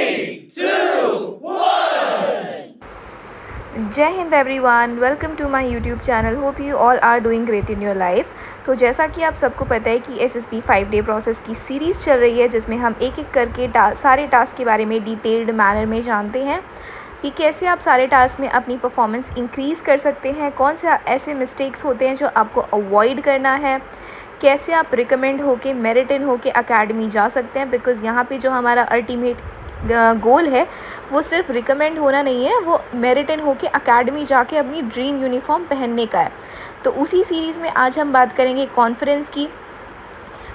3, 2, 1. जय हिंद everyone, welcome to my YouTube channel. Hope you all are doing great in your life. तो जैसा कि आप सबको पता है कि एसएसबी 5 डे प्रोसेस की सीरीज़ चल रही है, जिसमें हम एक एक करके सारे टास्क के बारे में डिटेल्ड मैनर में जानते हैं कि कैसे आप सारे टास्क में अपनी परफॉर्मेंस इंक्रीज़ कर सकते हैं, कौन से ऐसे मिस्टेक्स होते हैं जो आपको अवॉइड करना है, कैसे आप रिकमेंड होके मेरिट इन होके अकेडमी जा सकते हैं। बिकॉज़ यहाँ पे जो हमारा अल्टीमेट गोल है वो सिर्फ रिकमेंड होना नहीं है, वो मेरिट इन होके अकेडमी जाके अपनी ड्रीम यूनिफॉर्म पहनने का है। तो उसी सीरीज़ में आज हम बात करेंगे कॉन्फ्रेंस की,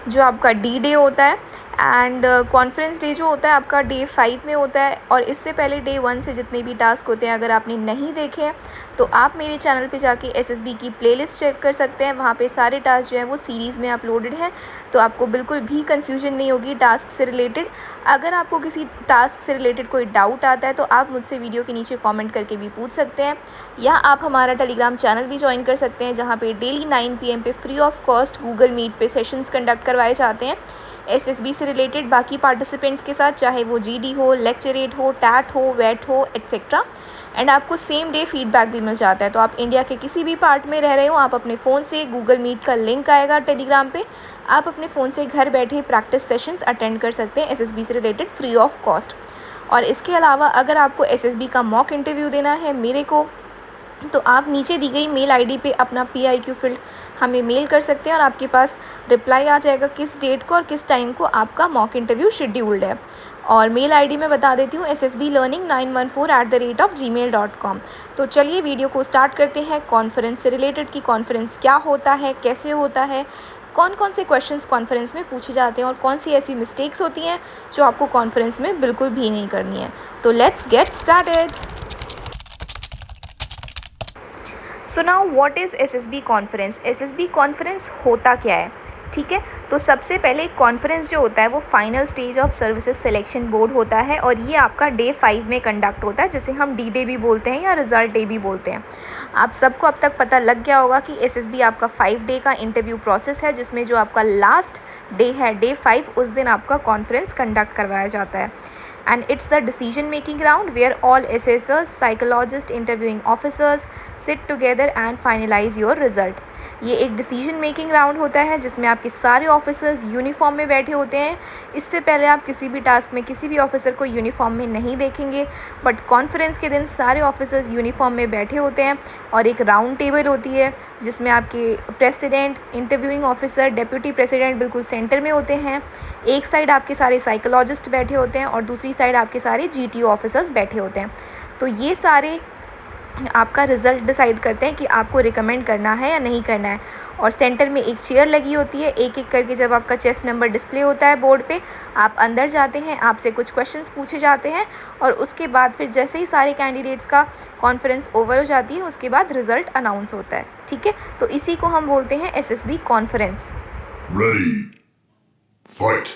जो आपका डी डे होता है। एंड कॉन्फ्रेंस डे जो होता है आपका डे 5 में होता है, और इससे पहले डे 1 से जितने भी टास्क होते हैं अगर आपने नहीं देखे हैं तो आप मेरे चैनल पे जाके एसएसबी की प्लेलिस्ट चेक कर सकते हैं। वहाँ पे सारे टास्क जो है वो सीरीज़ में अपलोडेड हैं, तो आपको बिल्कुल भी कन्फ्यूजन नहीं होगी टास्क से रिलेटेड। अगर आपको किसी टास्क से रिलेटेड कोई डाउट आता है तो आप मुझसे वीडियो के नीचे कॉमेंट करके भी पूछ सकते हैं, या आप हमारा टेलीग्राम चैनल भी ज्वाइन कर सकते हैं, जहाँ पे डेली 9 PM पे free of cost Google Meet पे सेशंस कंडक्ट करवाए जाते हैं एसएसबी से रिलेटेड बाकी पार्टिसिपेंट्स के साथ, चाहे वो जीडी हो, लेक्चरेट हो, टैट हो, वेट हो, एट्सेट्रा। एंड आपको सेम डे फीडबैक भी मिल जाता है। तो आप इंडिया के किसी भी पार्ट में रह रहे हो, आप अपने फ़ोन से गूगल मीट का लिंक आएगा टेलीग्राम पे, आप अपने फ़ोन से घर बैठे प्रैक्टिस सेशंस अटेंड कर सकते हैं एसएसबी से रिलेटेड फ्री ऑफ कॉस्ट। और इसके अलावा अगर आपको एसएसबी का मॉक इंटरव्यू देना है मेरे को, तो आप नीचे दी गई मेल आईडी पे अपना PIQ फील्ड हमें मेल कर सकते हैं और आपके पास रिप्लाई आ जाएगा किस डेट को और किस टाइम को आपका मॉक इंटरव्यू शेड्यूल्ड है। और मेल आईडी मैं बता देती हूँ, ssblearning914@gmail.com। तो चलिए वीडियो को स्टार्ट करते हैं कॉन्फ्रेंस से रिलेटेड कि कॉन्फ्रेंस क्या होता है, कैसे होता है, कौन कौन से क्वेश्चंस कॉन्फ्रेंस में पूछे जाते हैं और कौन सी ऐसी मिस्टेक्स होती हैं जो आपको कॉन्फ्रेंस में बिल्कुल भी नहीं करनी है। तो let's get started. So now what is SSB conference. SSB conference होता क्या है, ठीक है। तो सबसे पहले कॉन्फ्रेंस जो होता है वो final stage of services selection board होता है, और ये आपका डे 5 में कंडक्ट होता है, जिसे हम डी डे भी बोलते हैं या रिजल्ट डे भी बोलते हैं। आप सबको अब तक पता लग गया होगा कि एसएसबी आपका 5 डे का इंटरव्यू प्रोसेस है, जिसमें जो आपका लास्ट डे है डे 5, उस दिन आपका कॉन्फ्रेंस कंडक्ट करवाया जाता है। And it's the decision making round where all assessors, psychologists, interviewing officers sit together and finalize your result. ये एक डिसीजन मेकिंग राउंड होता है जिसमें आपके सारे ऑफिसर्स यूनिफॉर्म में बैठे होते हैं। इससे पहले आप किसी भी टास्क में किसी भी ऑफिसर को यूनिफॉर्म में नहीं देखेंगे, बट कॉन्फ्रेंस के दिन सारे ऑफिसर्स यूनिफॉर्म में बैठे होते हैं और एक राउंड टेबल होती है जिसमें आपके president, interviewing officer, deputy president बिल्कुल सेंटर में होते हैं। एक साइड आपके सारे साइकोलॉजिस्ट बैठे होते हैं और दूसरी साइड आपके सारे GTO ऑफिसर्स बैठे होते हैं। तो ये सारे आपका रिज़ल्ट डिसाइड करते हैं कि आपको रिकमेंड करना है या नहीं करना है। और सेंटर में एक चेयर लगी होती है, एक एक करके जब आपका चेस्ट नंबर डिस्प्ले होता है बोर्ड पे, आप अंदर जाते हैं, आपसे कुछ क्वेश्चंस पूछे जाते हैं, और उसके बाद फिर जैसे ही सारे कैंडिडेट्स का कॉन्फ्रेंस ओवर हो जाती है उसके बाद रिज़ल्ट अनाउंस होता है, ठीक है। तो इसी को हम बोलते हैं SSB conference. Ready. Fight.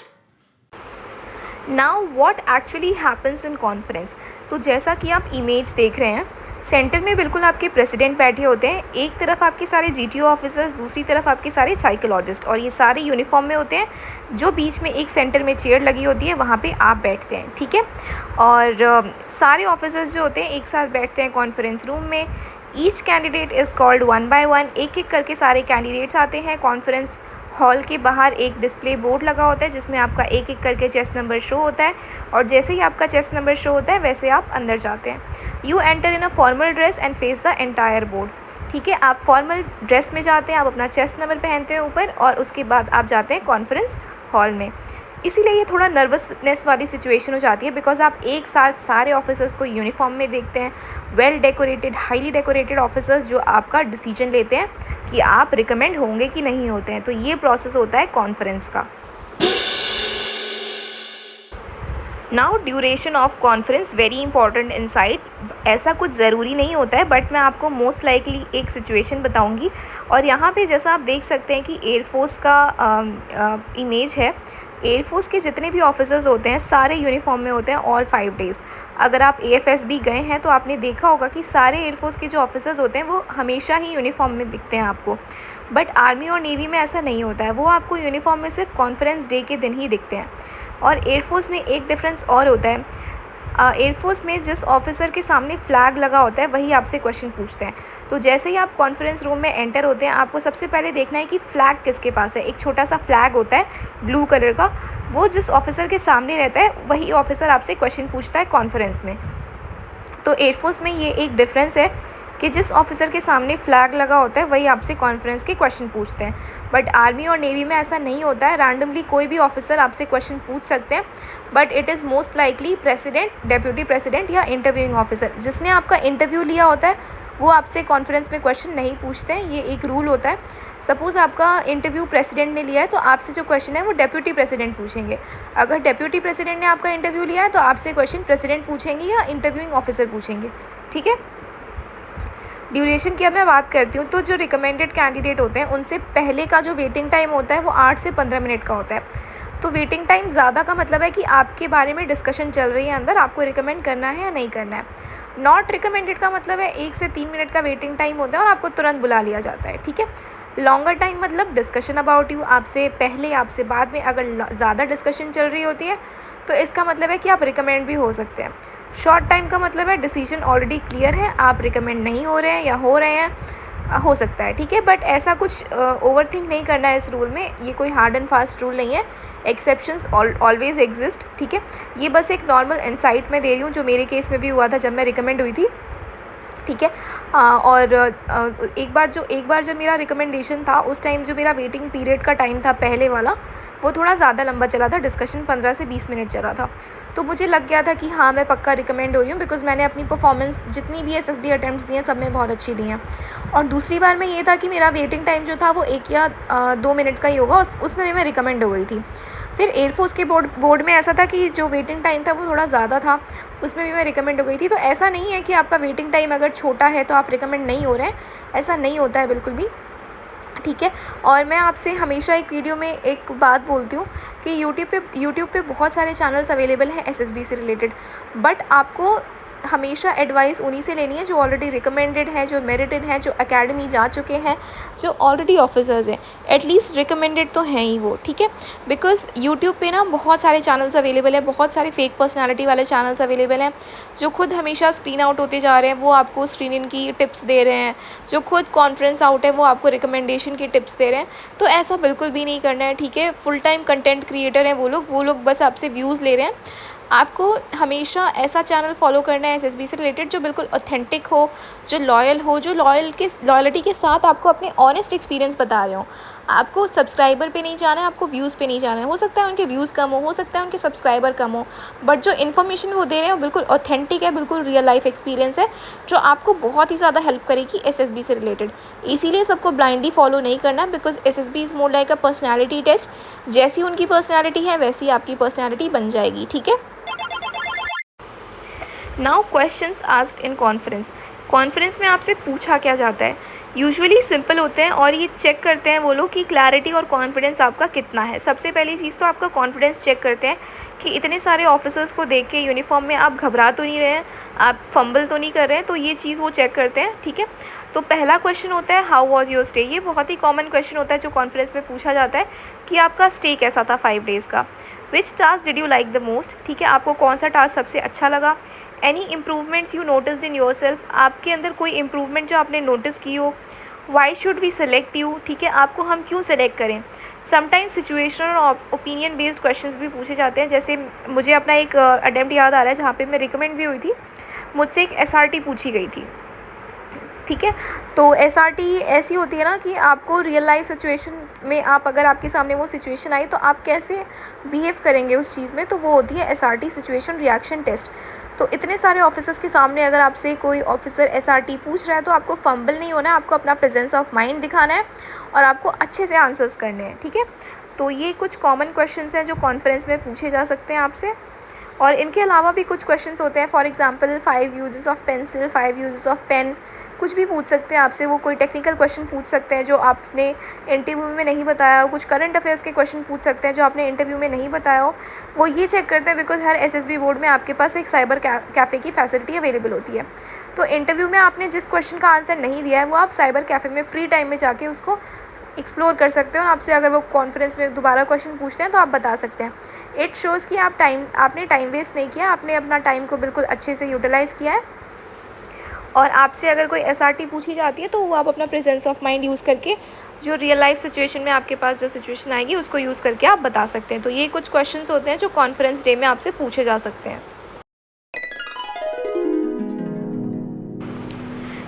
Now what actually happens in conference. तो जैसा कि आप इमेज देख रहे हैं, सेंटर में बिल्कुल आपके प्रेसिडेंट बैठे होते हैं, एक तरफ आपके सारे GTO ऑफिसर्स, दूसरी तरफ आपके सारे साइकोलॉजिस्ट, और ये सारे यूनिफॉर्म में होते हैं। जो बीच में एक सेंटर में चेयर लगी होती है वहाँ पे आप बैठते हैं, ठीक है। और सारे ऑफिसर्स जो होते हैं एक साथ बैठते हैं कॉन्फ्रेंस रूम में। Each candidate is called 1 by 1, एक एक करके सारे कैंडिडेट्स आते हैं। कॉन्फ्रेंस हॉल के बाहर एक डिस्प्ले बोर्ड लगा होता है जिसमें आपका एक एक करके चेस्ट नंबर शो होता है, और जैसे ही आपका चेस्ट नंबर शो होता है वैसे आप अंदर जाते हैं। You enter in a formal dress and face the entire board, ठीक है। आप फॉर्मल ड्रेस में जाते हैं, आप अपना चेस्ट नंबर पहनते हैं ऊपर, और उसके बाद आप जाते हैं कॉन्फ्रेंस हॉल में। इसीलिए ये थोड़ा नर्वसनेस वाली सिचुएशन हो जाती है, बिकॉज आप एक साथ सारे ऑफिसर्स को यूनिफॉर्म में देखते हैं, well decorated, highly decorated officers जो आपका डिसीजन लेते हैं कि आप रिकमेंड होंगे कि नहीं होते हैं। तो ये प्रोसेस होता है कॉन्फ्रेंस का। Now duration of conference very important insight. ऐसा कुछ ज़रूरी नहीं होता है, बट मैं आपको मोस्ट लाइकली एक सिचुएशन बताऊंगी। और यहाँ पे जैसा आप देख सकते हैं कि एयरफोर्स का इमेज है। एयरफोर्स के जितने भी ऑफिसर्स होते हैं सारे यूनिफॉर्म में होते हैं ऑल 5 डेज़। अगर आप AFSB गए हैं तो आपने देखा होगा कि सारे एयरफोर्स के जो ऑफिसर्स होते हैं वो हमेशा ही यूनिफॉर्म में दिखते हैं आपको। बट आर्मी और नेवी में ऐसा नहीं होता है, वो आपको यूनिफॉर्म में सिर्फ कॉन्फ्रेंस डे के दिन ही दिखते हैं। और एयरफोर्स में एक डिफरेंस और होता है, एयरफोर्स में जिस ऑफिसर के सामने फ्लैग लगा होता है वही आपसे क्वेश्चन पूछते हैं। तो जैसे ही आप कॉन्फ्रेंस रूम में एंटर होते हैं आपको सबसे पहले देखना है कि फ़्लैग किसके पास है। एक छोटा सा फ्लैग होता है ब्लू कलर का, वो जिस ऑफिसर के सामने रहता है वही ऑफिसर आपसे क्वेश्चन पूछता है कॉन्फ्रेंस में। तो एयरफोर्स में ये एक डिफरेंस है कि जिस ऑफिसर के सामने फ्लैग लगा होता है वही आपसे कॉन्फ्रेंस के क्वेश्चन पूछते हैं। बट आर्मी और नेवी में ऐसा नहीं होता है, रैंडमली कोई भी ऑफिसर आपसे क्वेश्चन पूछ सकते हैं, but it is most likely president, deputy president या इंटरव्यूइंग ऑफिसर जिसने आपका इंटरव्यू लिया होता है वो आपसे कॉन्फ्रेंस में क्वेश्चन नहीं पूछते हैं। ये एक रूल होता है। सपोज़ आपका इंटरव्यू प्रेसिडेंट ने लिया है तो आपसे जो क्वेश्चन है वो डेप्यूटी प्रेसिडेंट पूछेंगे। अगर डेप्यूटी प्रेसिडेंट ने आपका इंटरव्यू लिया है तो आपसे क्वेश्चन प्रेसिडेंट पूछेंगे या इंटरव्यूइंग ऑफिसर पूछेंगे। ठीक है, ड्यूरेशन की अब मैं बात करती हूँ तो जो रिकमेंडेड कैंडिडेट होते हैं उनसे पहले का जो वेटिंग टाइम होता है वो 8 से 15 मिनट का होता है। तो वेटिंग टाइम ज़्यादा का मतलब है कि आपके बारे में डिस्कशन चल रही है अंदर, आपको रिकमेंड करना है या नहीं करना है। नॉट रिकमेंडेड का मतलब है 1 से 3 मिनट का वेटिंग टाइम होता है और आपको तुरंत बुला लिया जाता है। ठीक है, लॉन्गर टाइम मतलब डिस्कशन अबाउट यू, आपसे पहले आपसे बाद में अगर ज़्यादा डिस्कशन चल रही होती है तो इसका मतलब है कि आप रिकमेंड भी हो सकते हैं। शॉर्ट टाइम का मतलब है डिसीजन ऑलरेडी क्लियर है, आप रिकमेंड नहीं हो रहे हैं या हो रहे हैं, हो सकता है। ठीक है, बट ऐसा कुछ ओवर थिंक नहीं करना है इस रूल में, ये कोई हार्ड एंड फास्ट रूल नहीं है, एक्सेप्शंस ऑलवेज एग्जिस्ट। ठीक है, ये बस एक नॉर्मल इंसाइट मैं दे रही हूँ जो मेरे केस में भी हुआ था जब मैं रिकमेंड हुई थी। ठीक है, और एक बार जब मेरा रिकमेंडेशन था उस टाइम जो मेरा वेटिंग पीरियड का टाइम था पहले वाला वो थोड़ा ज़्यादा लंबा चला था, डिस्कशन 15 से 20 मिनट चला था। तो मुझे लग गया था कि हाँ मैं पक्का रिकमेंड हो रही हूँ, बिकॉज़ मैंने अपनी परफॉर्मेंस जितनी भी एसएसबी अटेम्प्ट्स दिए हैं सब में बहुत अच्छी दी हैं। और दूसरी बार में ये था कि मेरा वेटिंग टाइम जो था वो 1 या 2 मिनट का ही होगा, उसमें भी मैं रिकमेंड हो गई थी। फिर एयरफोर्स के बोर्ड में ऐसा था कि जो वेटिंग टाइम था वो थोड़ा ज़्यादा था, उसमें भी मैं रिकमेंड हो गई थी। तो ऐसा नहीं है कि आपका वेटिंग टाइम अगर छोटा है तो आप रिकमेंड नहीं हो रहे हैं, ऐसा नहीं होता है बिल्कुल भी। ठीक है, और मैं आपसे हमेशा एक वीडियो में एक बात बोलती हूँ कि यूट्यूब पे बहुत सारे चैनल्स अवेलेबल हैं एसएसबी से रिलेटेड, बट आपको हमेशा एडवाइस उन्हीं से लेनी है जो ऑलरेडी रिकमेंडेड है, जो मेरिटेड है, जो एकेडमी जा चुके हैं, जो ऑलरेडी ऑफिसर्स हैं, एटलीस्ट रिकमेंडेड तो हैं ही वो। ठीक है, बिकॉज यूट्यूब पे ना बहुत सारे चैनल्स अवेलेबल हैं, बहुत सारे फेक पर्सनालिटी वाले चैनल्स अवेलेबल हैं जो खुद हमेशा स्क्रीन आउट होते जा रहे हैं, वो आपको स्क्रीन इन की टिप्स दे रहे हैं, जो खुद कॉन्फ्रेंस आउट है वो आपको रिकमेंडेशन की टिप्स दे रहे हैं। तो ऐसा बिल्कुल भी नहीं करना है। ठीक है, फुल टाइम कंटेंट क्रिएटर हैं वो लोग बस आपसे व्यूज़ ले रहे हैं। आपको हमेशा ऐसा चैनल फॉलो करना है एसएसबी से रिलेटेड जो बिल्कुल ऑथेंटिक हो, जो लॉयल हो, जो लॉयल्टी के साथ आपको अपने ऑनेस्ट एक्सपीरियंस बता रहे हो। आपको सब्सक्राइबर पे नहीं जाना है, आपको व्यूज़ पे नहीं जाना है। हो सकता है उनके व्यूज़ कम हो सकता है उनके सब्सक्राइबर कम हो, बट जो इन्फॉर्मेशन वो दे रहे हैं वो बिल्कुल ऑथेंटिक है, बिल्कुल रियल लाइफ एक्सपीरियंस है जो आपको बहुत ही ज़्यादा हेल्प करेगी एसएसबी से रिलेटेड। इसीलिए सबको ब्लाइंडली फॉलो नहीं करना, because SSB is more like a personality test. जैसी उनकी पर्सनैलिटी है वैसी आपकी पर्सनैलिटी बन जाएगी। ठीक है, now questions asked in conference में आपसे पूछा क्या जाता है, यूजुअली सिंपल होते हैं और ये चेक करते हैं वो लोग कि क्लैरिटी और कॉन्फिडेंस आपका कितना है। सबसे पहली चीज़ तो आपका कॉन्फिडेंस चेक करते हैं कि इतने सारे ऑफिसर्स को देख के यूनिफॉर्म में आप घबरा तो नहीं रहे हैं, आप फंबल तो नहीं कर रहे हैं, तो ये चीज़ वो चेक करते हैं। ठीक है, तो पहला क्वेश्चन होता है हाउ वॉज योर स्टे। ये बहुत ही कॉमन क्वेश्चन होता है जो कॉन्फ्रेंस में पूछा जाता है कि आपका स्टे कैसा था 5 डेज़ का। Which task did you like the most. ठीक है, आपको कौन सा टास्क सबसे अच्छा लगा। Any improvements you noticed in yourself, आपके अंदर कोई इम्प्रूवमेंट जो आपने नोटिस की हो। Why should we select you, ठीक है, आपको हम क्यों सेलेक्ट करें। समटाइम्स सिचुएशनल और ओपिनियन बेस्ड क्वेश्चंस भी पूछे जाते हैं। जैसे मुझे अपना एक अटेम्प्ट याद आ रहा है जहाँ पे मैं रिकमेंड भी हुई थी, मुझसे एक एसआरटी पूछी गई थी। ठीक है, तो एसआरटी ऐसी होती है ना कि आपको रियल लाइफ सिचुएशन में आप अगर आपके सामने वो सिचुएशन आई तो आप कैसे बिहेव करेंगे उस चीज़ में, तो वो होती है एसआरटी, सिचुएशन रिएक्शन टेस्ट। तो इतने सारे ऑफिसर्स के सामने अगर आपसे कोई ऑफिसर एसआरटी पूछ रहा है तो आपको फंबल नहीं होना है, आपको अपना प्रेजेंस ऑफ माइंड दिखाना है और आपको अच्छे से आंसर्स करने हैं। ठीक है, तो ये कुछ कॉमन क्वेश्चंस हैं जो कॉन्फ्रेंस में पूछे जा सकते हैं आपसे। और इनके अलावा भी कुछ क्वेश्चंस होते हैं, for example 5 uses of pencil, 5 uses of pen, कुछ भी पूछ सकते हैं आपसे। वो कोई टेक्निकल क्वेश्चन पूछ सकते हैं जो आपने इंटरव्यू में नहीं बताया हो, कुछ करंट अफेयर्स के क्वेश्चन पूछ सकते हैं जो आपने इंटरव्यू में नहीं बताया हो। वो ये चेक करते हैं बिकॉज हर एसएसबी बोर्ड में आपके पास एक साइबर कैफ़े की फैसिलिटी अवेलेबल होती है। तो इंटरव्यू में आपने जिस क्वेश्चन का आंसर नहीं दिया है वो आप साइबर कैफ़े में फ्री टाइम में जाके उसको एक्सप्लोर कर सकते हो और आपसे अगर वो कॉन्फ्रेंस में दोबारा क्वेश्चन पूछते हैं तो आप बता सकते हैं। इट शोज़ कि आपने टाइम वेस्ट नहीं किया, आपने अपना टाइम को बिल्कुल अच्छे से यूटिलाइज़ किया है। और आपसे अगर कोई एसआरटी पूछी जाती है तो वो आप अपना प्रेजेंस ऑफ माइंड यूज़ करके जो रियल लाइफ सिचुएशन में आपके पास जो सिचुएशन आएगी उसको यूज़ करके आप बता सकते हैं। तो ये कुछ क्वेश्चंस होते हैं जो कॉन्फ्रेंस डे में आपसे पूछे जा सकते हैं।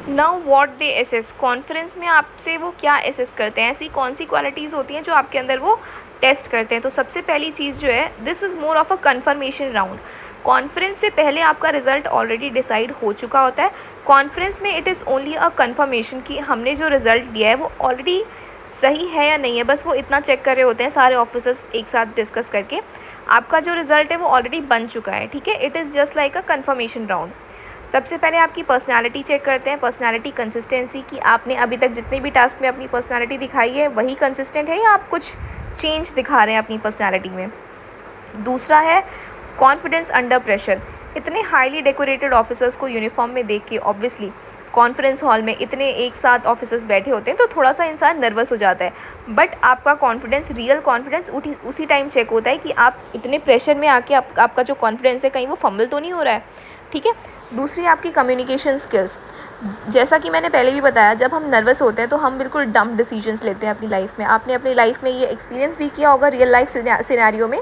Now what they assess, conference में आपसे वो क्या एसेस करते हैं, ऐसी कौन सी क्वालिटीज़ होती हैं जो आपके अंदर वो टेस्ट करते हैं। तो सबसे पहली चीज़ जो है, this is more of a conformation round. Conference से पहले आपका रिज़ल्ट ऑलरेडी डिसाइड हो चुका होता है। कॉन्फ्रेंस में it is only a conformation कि हमने जो रिज़ल्ट दिया है वो ऑलरेडी सही है या नहीं है, बस वो इतना चेक कर रहे होते हैं सारे ऑफिसर्स एक साथ डिस्कस करके। आपका जो रिज़ल्ट है वो ऑलरेडी बन चुका है, ठीक है। It is just like a conformation round. सबसे पहले आपकी पर्सनालिटी चेक करते हैं, पर्सनालिटी कंसिस्टेंसी कि आपने अभी तक जितने भी टास्क में अपनी पर्सनालिटी दिखाई है वही कंसिस्टेंट है या आप कुछ चेंज दिखा रहे हैं अपनी पर्सनालिटी में। दूसरा है कॉन्फिडेंस अंडर प्रेशर। इतने हाईली डेकोरेटेड ऑफिसर्स को यूनिफॉर्म में देख के ऑब्वियसली कॉन्फ्रेंस हॉल में इतने एक साथ ऑफिसर्स बैठे होते हैं तो थोड़ा सा इंसान नर्वस हो जाता है, बट आपका कॉन्फिडेंस, रियल कॉन्फिडेंस उसी टाइम चेक होता है कि आप इतने प्रेशर में आके आपका जो कॉन्फिडेंस है कहीं वो फंबल तो नहीं हो रहा है, ठीक है। दूसरी आपकी कम्युनिकेशन स्किल्स। जैसा कि मैंने पहले भी बताया, जब हम नर्वस होते हैं तो हम बिल्कुल डम्प डिसीजंस लेते हैं अपनी लाइफ में। आपने अपनी लाइफ में ये एक्सपीरियंस भी किया होगा रियल लाइफ सिनेरियो में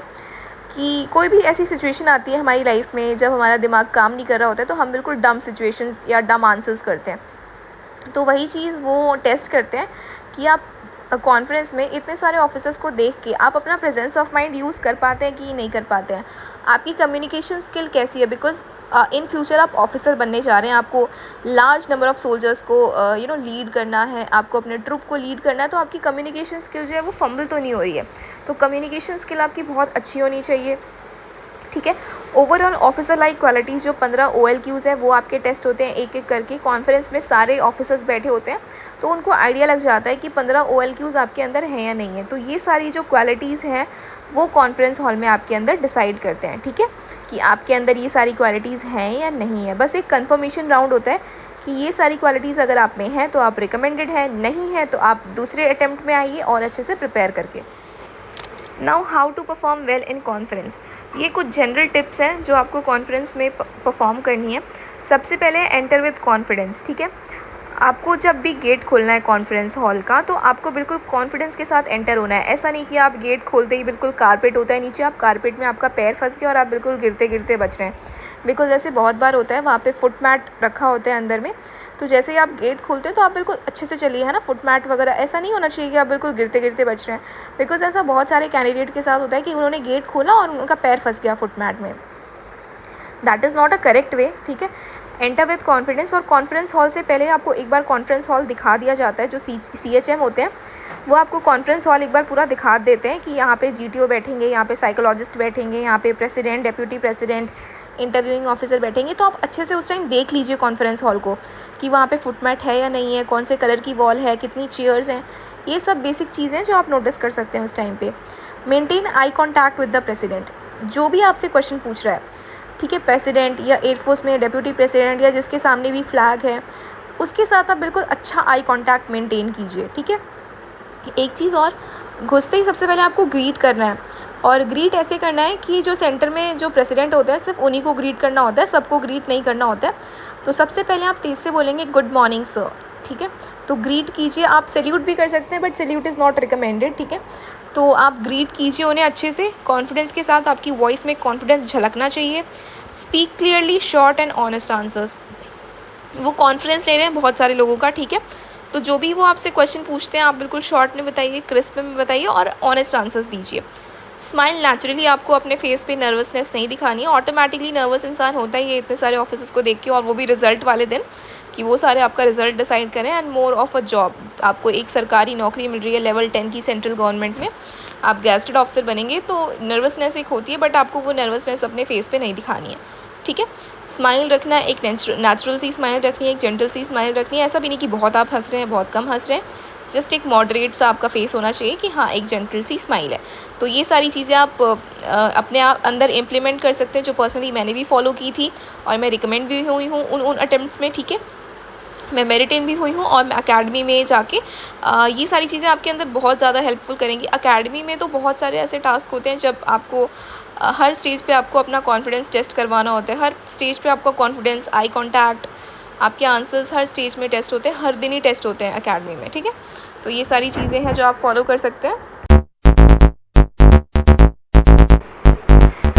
कि कोई भी ऐसी सिचुएशन आती है हमारी लाइफ में जब हमारा दिमाग काम नहीं कर रहा होता है तो हम बिल्कुल डम सिचुएशंस या डम आंसर्स करते हैं। तो वही चीज़ वो टेस्ट करते हैं कि आप कॉन्फ्रेंस में इतने सारे ऑफिसर्स को देख के आप अपना प्रेजेंस ऑफ माइंड यूज़ कर पाते हैं कि नहीं कर पाते हैं। आपकी कम्युनिकेशन स्किल कैसी है, बिकॉज इन फ्यूचर आप ऑफिसर बनने जा रहे हैं, आपको लार्ज नंबर ऑफ़ सोल्जर्स को लीड करना है, आपको अपने ट्रुप को लीड करना है। तो आपकी कम्युनिकेशन स्किल जो है वो फंबल तो नहीं हो रही है, तो कम्युनिकेशन स्किल आपकी बहुत अच्छी होनी चाहिए, ठीक है। ओवरऑल ऑफिसर लाइक क्वालिटीज़ जो 15 OLQs हैं वो आपके टेस्ट होते हैं एक एक करके। कॉन्फ्रेंस में सारे ऑफिसर्स बैठे होते हैं तो उनको आइडिया लग जाता है कि 15 OLQs आपके अंदर हैं या नहीं है। तो ये सारी जो क्वालिटीज़ हैं वो कॉन्फ्रेंस हॉल में आपके अंदर डिसाइड करते हैं, ठीक है, कि आपके अंदर ये सारी क्वालिटीज़ हैं या नहीं है। बस एक कन्फर्मेशन राउंड होता है कि ये सारी क्वालिटीज़ अगर आप में हैं तो आप रिकमेंडेड है, नहीं है तो आप दूसरे अटैम्प्ट में आइए और अच्छे से प्रिपेयर करके। Now how to perform well in conference, ये कुछ जनरल टिप्स हैं जो आपको कॉन्फ्रेंस में परफॉर्म करनी है। सबसे पहले एंटर विद कॉन्फिडेंस, ठीक है। आपको जब भी गेट खोलना है कॉन्फ्रेंस हॉल का तो आपको बिल्कुल कॉन्फिडेंस के साथ एंटर होना है। ऐसा नहीं कि आप गेट खोलते ही बिल्कुल कारपेट होता है नीचे, आप कारपेट में आपका पैर फंस गया और आप बिल्कुल गिरते गिरते बच रहे हैं, बिकॉज ऐसे बहुत बार होता है। वहाँ पे फुट मैट रखा होता है अंदर में, तो जैसे ही आप गेट खोलते हैं तो आप बिल्कुल अच्छे से चलिए, है ना, फुट मैट वगैरह। ऐसा नहीं होना चाहिए कि आप बिल्कुल गिरते गिरते बच रहे हैं, बिकॉज ऐसा बहुत सारे कैंडिडेट के साथ होता है कि उन्होंने गेट खोला और उनका पैर फंस गया फुट मैट में। That is not a correct way, ठीक है। Enter with confidence. और कॉन्फ्रेंस हॉल से पहले आपको एक बार कॉन्फ्रेंस हॉल दिखा दिया जाता है। जो CHM होते हैं वो आपको कॉन्फ्रेंस हॉल एक बार पूरा दिखा देते हैं कि यहाँ पे GTO बैठेंगे, यहाँ पे साइकोलॉजिस्ट बैठेंगे, यहाँ पे president, deputy president, interviewing officer बैठेंगे। तो आप अच्छे से उस टाइम देख लीजिए कॉन्फ्रेंस हॉल को कि वहाँ पे फुटमैट है या नहीं है, कौन से कलर की वॉल है, कितनी चेयर्स हैं। ये सब बेसिक चीज़ें जो आप नोटिस कर सकते हैं उस टाइम पे। Maintain eye contact with the president. जो भी आपसे क्वेश्चन पूछ रहा है, ठीक है, प्रेसिडेंट या एयरफोर्स में डेप्यूटी प्रेसिडेंट या जिसके सामने भी फ्लैग है, उसके साथ आप बिल्कुल अच्छा आई कॉन्टैक्ट मेंटेन कीजिए, ठीक है। एक चीज़ और, घुसते ही सबसे पहले आपको ग्रीट करना है, और ग्रीट ऐसे करना है कि जो सेंटर में जो प्रेसिडेंट होते हैं सिर्फ उन्हीं को ग्रीट करना होता है, सबको ग्रीट नहीं करना होता है। तो सबसे पहले आप तेज़ से बोलेंगे गुड मॉर्निंग सर, ठीक है। तो ग्रीट कीजिए, आप सैल्यूट भी कर सकते हैं but salute is not recommended, ठीक है। तो आप ग्रीट कीजिए उन्हें अच्छे से, कॉन्फिडेंस के साथ। आपकी वॉइस में कॉन्फिडेंस झलकना चाहिए। Speak clearly, short and honest answers. वो कॉन्फ्रेंस ले रहे हैं बहुत सारे लोगों का, ठीक है, तो जो भी वो आपसे क्वेश्चन पूछते हैं आप बिल्कुल शॉर्ट में बताइए, क्रिस्प में बताइए और ऑनेस्ट आंसर्स दीजिए। स्माइल नेचुरली, आपको अपने फेस पे नर्वसनेस नहीं दिखानी है। ऑटोमेटिकली नर्वस इंसान होता ही है इतने सारे ऑफिसर्स को देख के, और वो भी रिजल्ट वाले दिन कि वो सारे आपका रिजल्ट डिसाइड करें। And more of a job, आपको एक सरकारी नौकरी मिल रही है लेवल 10 की सेंट्रल गवर्नमेंट में, आप गैजेटेड ऑफिसर बनेंगे, तो नर्वसनेस एक होती है बट आपको वो नर्वसनेस अपने फेस पे नहीं दिखानी है, ठीक है। स्माइल रखना है, एक नेचुरल सी स्माइल रखनी है, एक जेंटल सी स्माइल रखनी है। ऐसा भी नहीं कि बहुत आप हंस रहे हैं, बहुत कम हंस रहे हैं, जस्ट एक मॉडरेट सा आपका फेस होना चाहिए कि हाँ एक जेंटल सी स्माइल है। तो ये सारी चीज़ें आप अपने आप अंदर इम्प्लीमेंट कर सकते हैं, जो पर्सनली मैंने भी फॉलो की थी और मैं रिकमेंड भी हुई हूँ उन अटेम्प्ट्स में, ठीक है। मैं मेरिटिन भी हुई हूँ और मैं अकेडमी में जाके ये सारी चीज़ें आपके अंदर बहुत ज़्यादा हेल्पफुल करेंगी। अकेडमी में तो बहुत सारे ऐसे टास्क होते हैं जब आपको हर स्टेज पे आपको अपना कॉन्फिडेंस टेस्ट करवाना होता है। हर स्टेज पे आपका कॉन्फिडेंस, आई कॉन्टैक्ट, आपके आंसर्स हर स्टेज में टेस्ट होते हैं, हर दिन ही टेस्ट होते हैं अकेडमी में, ठीक है। तो ये सारी चीज़ें हैं जो आप फॉलो कर सकते हैं।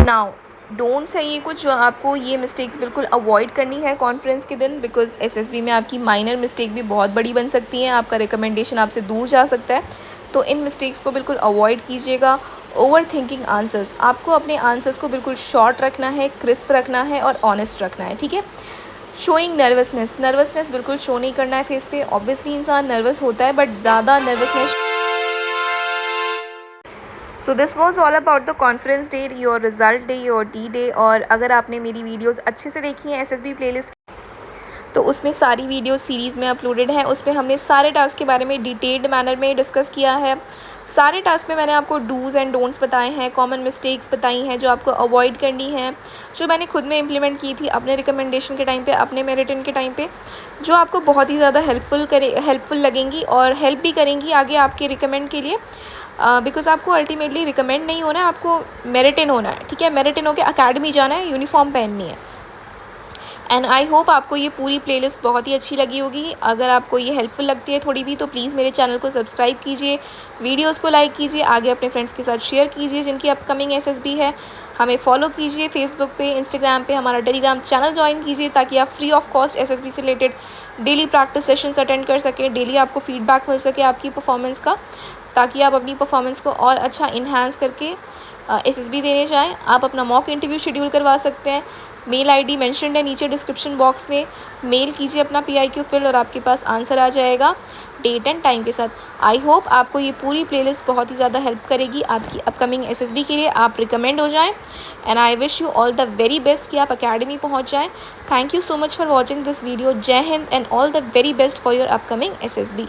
नाउ डोंट्स है ये कुछ जो आपको ये मिस्टेक्स बिल्कुल अवॉइड करनी है कॉन्फ्रेंस के दिन, बिकॉज एसएसबी में आपकी माइनर मिस्टेक भी बहुत बड़ी बन सकती है, आपका रिकमेंडेशन आपसे दूर जा सकता है। तो इन मिस्टेक्स को बिल्कुल अवॉइड कीजिएगा। ओवर थिंकिंग आंसर्स, आपको अपने आंसर्स को बिल्कुल शॉर्ट रखना है, क्रिस्प रखना है और ऑनेस्ट रखना है, ठीक है। शोइंग नर्वसनेस बिल्कुल शो नहीं करना है फेस पे। ऑब्वियसली इंसान नर्वस होता है, बट ज़्यादा nervousness. So this was all about the conference day, your result day, your D day. और अगर आपने मेरी वीडियोज़ अच्छे से देखी हैं एसएसबी प्लेलिस्ट, तो उसमें सारी वीडियो सीरीज़ में अपलोडेड हैं। उसमें हमने सारे टास्क के बारे में डिटेल्ड मैनर में डिस्कस किया है। सारे टास्क में मैंने आपको डूज़ एंड डोंट्स बताए हैं, कॉमन मिस्टेक्स बताई हैं जो आपको अवॉइड करनी है, जो मैंने खुद में इम्प्लीमेंट की थी अपने रिकमेंडेशन के टाइम पे, अपने मेरिटन के टाइम पे, जो आपको बहुत ही ज़्यादा हेल्पफुल लगेंगी और हेल्प भी करेंगी आगे आपके रिकमेंड के लिए। बिकॉज आपको अल्टीमेटली रिकमेंड नहीं होना है, आपको मेरिटन होना है, ठीक है। मेरिटन होकर अकेडमी जाना है, यूनिफॉर्म पहननी है। एंड आई होप आपको ये पूरी प्लेलिस्ट बहुत ही अच्छी लगी होगी। अगर आपको ये हेल्पफुल लगती है थोड़ी भी, तो प्लीज़ मेरे चैनल को सब्सक्राइब कीजिए, वीडियोस को लाइक कीजिए, आगे अपने फ्रेंड्स के साथ शेयर कीजिए जिनकी अपकमिंग एसएसबी है। हमें फॉलो कीजिए फेसबुक पे, इंस्टाग्राम पे, हमारा टेलीग्राम चैनल ज्वाइन कीजिए ताकि आप फ्री ऑफ कॉस्ट एसएसबी से related daily practice sessions attend कर सकें, डेली आपको फीडबैक मिल सके आपकी परफॉर्मेंस का, ताकि आप अपनी परफॉर्मेंस को और अच्छा इन्हांस करके एसएसबी देने जाएँ। आप अपना मॉक इंटरव्यू शेड्यूल करवा सकते हैं। मेल आईडी मेंशन्ड है नीचे डिस्क्रिप्शन बॉक्स में, मेल कीजिए अपना PIQ फिल और आपके पास आंसर आ जाएगा डेट एंड टाइम के साथ। आई होप आपको ये पूरी प्लेलिस्ट बहुत ही ज़्यादा हेल्प करेगी आपकी अपकमिंग एसएसबी के लिए, आप रिकमेंड हो जाएं। And I wish you all the very best कि आप अकेडमी पहुंच जाएं। Thank you so much for watching this video. Jai Hind and all the very best for your upcoming SSB.